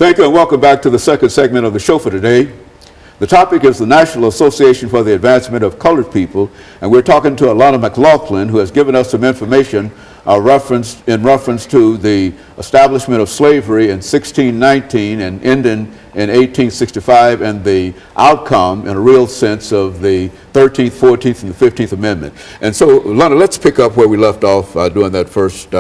Thank you and welcome back to the second segment of the show for today. The topic is the National Association for the Advancement of Colored People, and we're talking to Alana McLaughlin, who has given us some information in reference to the establishment of slavery in 1619 and ending in 1865, and the outcome in a real sense of the 13th, 14th, and the 15th Amendment. And so, Alana, let's pick up where we left off during that first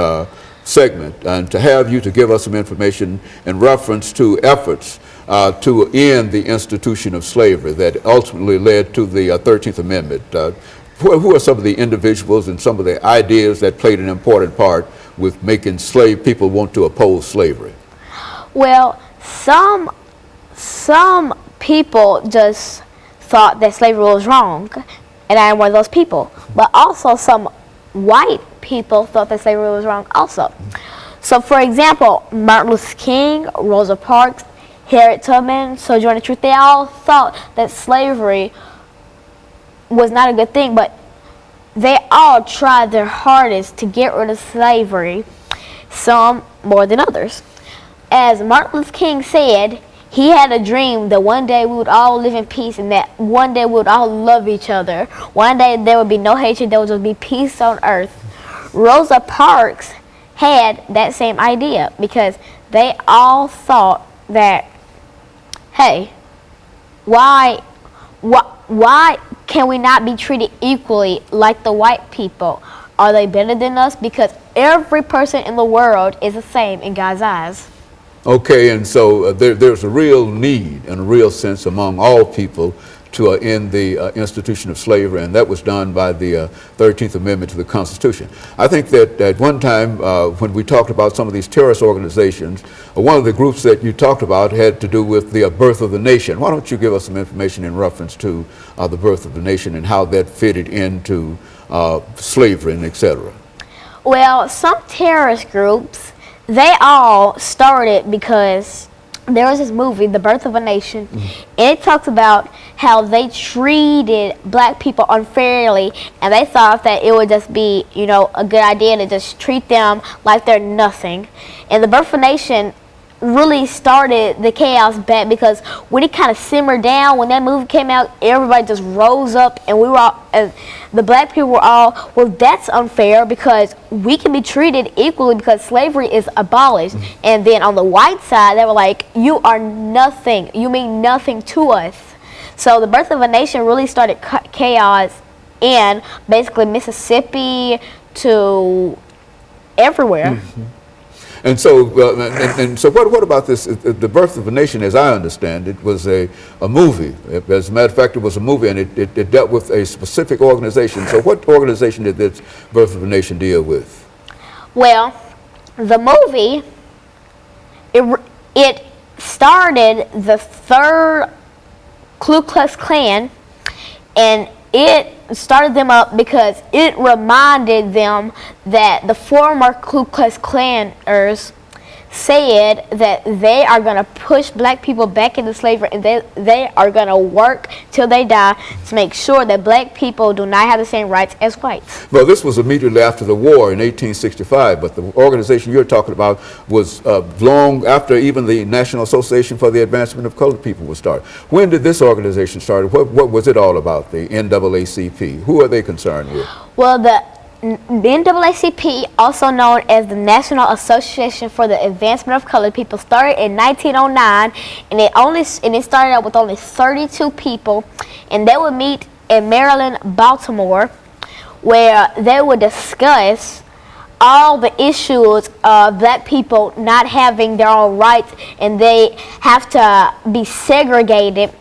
segment, and to have you to give us some information in reference to efforts to end the institution of slavery that ultimately led to the 13th Amendment. Who are some of the individuals and some of the ideas that played an important part with making slave people want to oppose slavery? Well, some people just thought that slavery was wrong, and I am one of those people. But also some white people thought that slavery was wrong also. So, for example, Martin Luther King, Rosa Parks, Harriet Tubman, Sojourner Truth, they all thought that slavery was not a good thing, but they all tried their hardest to get rid of slavery, some more than others. As Martin Luther King said, he had a dream that one day we would all live in peace and that one day we would all love each other. One day there would be no hatred, there would just be peace on earth. Rosa Parks had that same idea because they all thought that, hey, why can we not be treated equally like the white people? Are they better than us? Because every person in the world is the same in God's eyes. Okay, and so there's a real need and a real sense among all people to end the institution of slavery, and that was done by the 13th Amendment to the Constitution. I think that at one time when we talked about some of these terrorist organizations, one of the groups that you talked about had to do with the birth of the nation. Why don't you give us some information in reference to the birth of the nation and how that fitted into slavery and et cetera? Well, some terrorist groups, they all started because there was this movie, The Birth of a Nation, and it talks about how they treated black people unfairly, and they thought that it would just be, you know, a good idea to just treat them like they're nothing. And The Birth of a Nation really started the chaos back because when it kind of simmered down, when that movie came out, everybody just rose up, and we were all, the black people were all, well, that's unfair because we can be treated equally because slavery is abolished. And then on the white side, they were like, you are nothing, you mean nothing to us. So The Birth of a Nation really started chaos in basically Mississippi to everywhere. And so, what about this? The Birth of a Nation, as I understand it, was a movie. As a matter of fact, it was a movie, and it dealt with a specific organization. So what organization did this Birth of a Nation deal with? Well, the movie, it started the third Ku Klux Klan, and it started them up because it reminded them that the former Ku Klux Klaners said that they are going to push black people back into slavery, and they are going to work till they die to make sure that black people do not have the same rights as whites. Well, this was immediately after the war in 1865, but the organization you're talking about was long after even the National Association for the Advancement of Colored People was started. When did this organization start? What was it all about, the NAACP? Who are they concerned with? Well, the NAACP, also known as the National Association for the Advancement of Colored People, started in 1909, and it started out with only 32 people, and they would meet in Maryland, Baltimore, where they would discuss all the issues of black people not having their own rights, and they have to be segregated,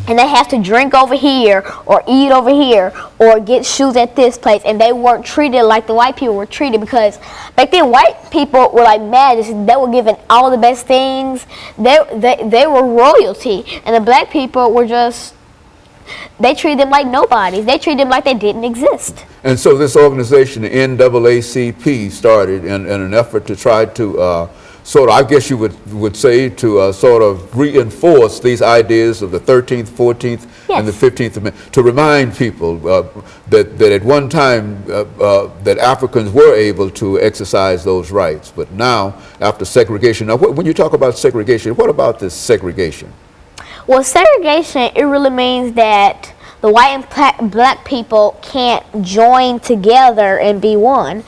and they have to drink over here or eat over here or get shoes at this place, and they weren't treated like the white people were treated, because back then white people were like mad. They were given all the best things. They were royalty, and the black people were just, they treated them like nobodies. They treated them like they didn't exist. And so this organization, the NAACP, started in an effort to try to sort of, I guess you would say, to sort of reinforce these ideas of the 13th, 14th, and the 15th Amendment, to remind people that at one time that Africans were able to exercise those rights, but now, after segregation, now when you talk about segregation, what about this segregation? Well, segregation, it really means that the white and black people can't join together and be one.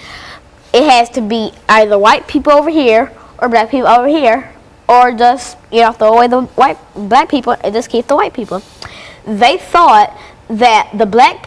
It has to be either white people over here or black people over here, or just, throw away the black people and just keep the white people. They thought that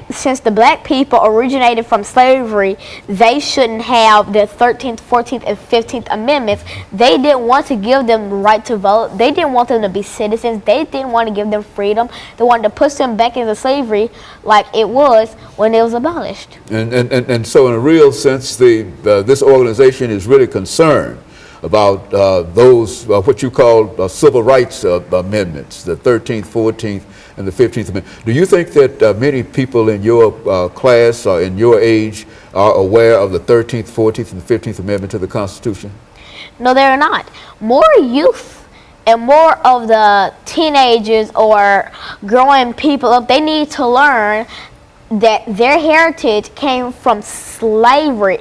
since the black people originated from slavery, they shouldn't have the 13th, 14th, and 15th Amendments. They didn't want to give them the right to vote. They didn't want them to be citizens. They didn't want to give them freedom. They wanted to push them back into slavery like it was when it was abolished. And so in a real sense, this organization is really concerned about those, what you call civil rights amendments, the 13th, 14th, and the 15th Amendment. Do you think that many people in your class or in your age are aware of the 13th, 14th, and 15th Amendment to the Constitution? No, they're not. More youth and more of the teenagers or growing people up, they need to learn that their heritage came from slavery.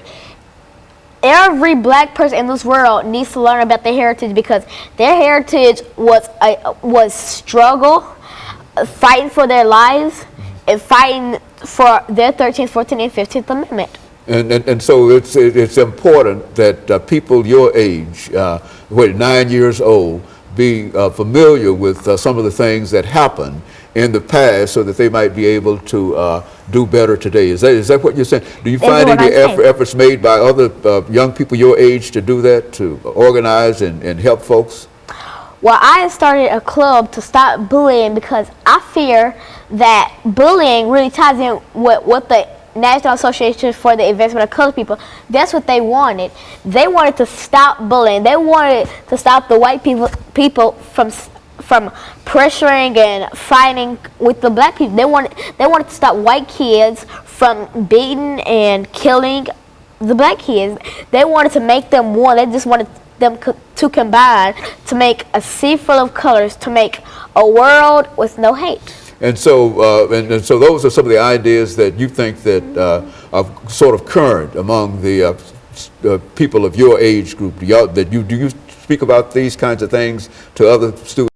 Every black person in this world needs to learn about their heritage, because their heritage was struggle, fighting for their lives, and fighting for their 13th, 14th, and 15th Amendment. And so it's important that people your age, 9 years old, be familiar with some of the things that happened in the past, so that they might be able to do better today. Is that what you're saying? Do you find any efforts made by other young people your age to do that, to organize and help folks? Well, I started a club to stop bullying, because I fear that bullying really ties in with what the National Association for the Advancement of Colored People, that's what they wanted. They wanted to stop bullying. They wanted to stop the white people from pressuring and fighting with the black people. They wanted to stop white kids from beating and killing the black kids. They wanted to make them one. They just wanted them to combine to make a sea full of colors, to make a world with no hate. And so, so those are some of the ideas that you think that are sort of current among the people of your age group. Do you speak about these kinds of things to other students?